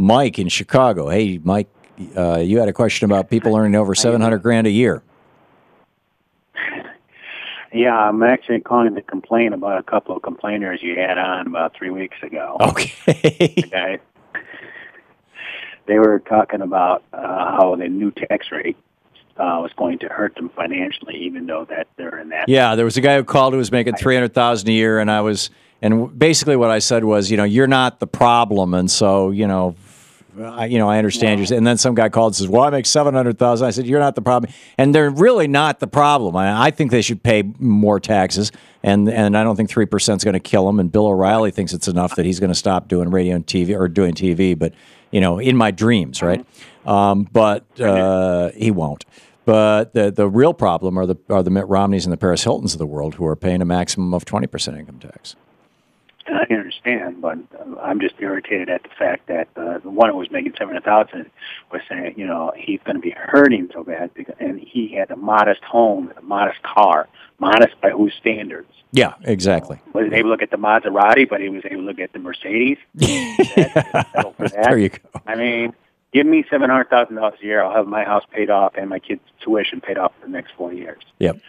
Mike in Chicago. Hey, Mike, you had a question about people earning over $700,000 a year. Yeah, I'm actually calling to complain about a couple of complainers you had on about 3 weeks ago. Okay. They were talking about how the new tax rate was going to hurt them financially, even though that they're in that. Yeah, there was a guy who called who was making $300,000 a year, and basically what I said was, you're not the problem, and so I understand you. And then some guy called and says, "Well, I make $700,000." I said, "You're not the problem," and they're really not the problem. I think they should pay more taxes, and I don't think 3% is going to kill them. And Bill O'Reilly thinks it's enough that he's going to stop doing radio and TV or doing TV, but in my dreams, right? But he won't. But the real problem are the Mitt Romneys and the Paris Hiltons of the world who are paying a maximum of 20% income tax. I understand, but I'm just irritated at the fact that the one who was making $700,000 was saying, he's going to be hurting so bad, and he had a modest home, a modest car, modest by whose standards? Yeah, exactly. Wasn't able to get the Maserati, but he was able to get the Mercedes. There you go. I mean, give me $700,000 a year. I'll have my house paid off and my kids' tuition paid off for the next 4 years. Yep.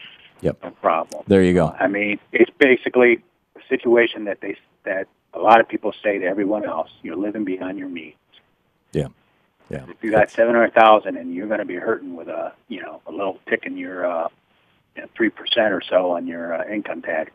No problem. There you go. I mean, it's basically a situation that a lot of people say to everyone else: you're living beyond your means. Yeah. If you got $700,000 and you're going to be hurting with a little tick in your 3% or so on your income tax,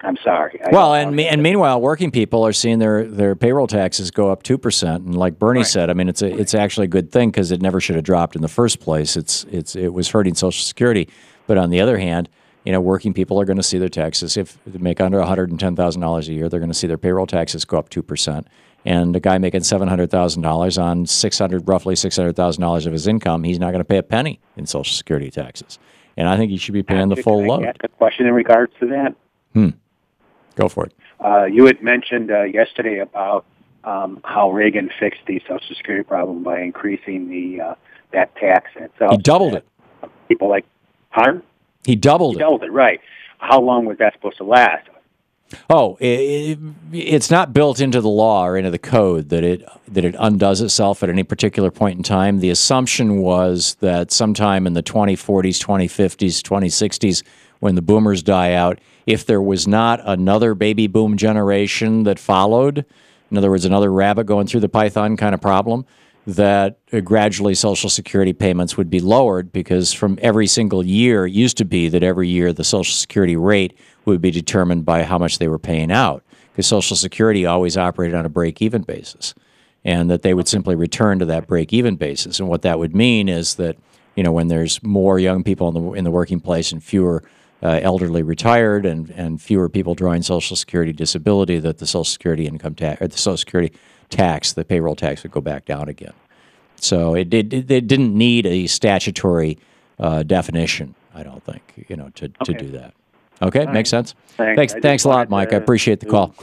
I'm sorry. And meanwhile, working people are seeing their payroll taxes go up 2%, and like Bernie said, I mean, it's actually a good thing because it never should have dropped in the first place. It was hurting Social Security, but on the other hand, working people are going to see their taxes. If they make under $110,000 a year, they're going to see their payroll taxes go up 2%. And a guy making $700,000 on roughly $600,000 of his income, he's not going to pay a penny in Social Security taxes. And I think he should be paying the full load. Can I ask a question in regards to that? Go for it. You had mentioned yesterday about how Reagan fixed the Social Security problem by increasing that tax in itself. He doubled it. People like, pardon? He doubled it. He doubled it, right. How long was that supposed to last? Oh, it's not built into the law or into the code that it undoes itself at any particular point in time. The assumption was that sometime in the 2040s, 2050s, 2060s, when the boomers die out, if there was not another baby boom generation that followed, in other words, another rabbit going through the python kind of problem, that gradually Social Security payments would be lowered, because from every single year, it used to be that every year the Social Security rate would be determined by how much they were paying out, because Social Security always operated on a break-even basis, and that they would simply return to that break-even basis. And what that would mean is that, when there's more young people in the working place and fewer elderly retired and fewer people drawing Social Security disability, that the Social Security income tax, or the Social Security tax, the payroll tax, would go back down again. So it didn't need a statutory definition, I don't think, to do that. Okay, makes sense. Thanks a lot, Mike. I appreciate the call.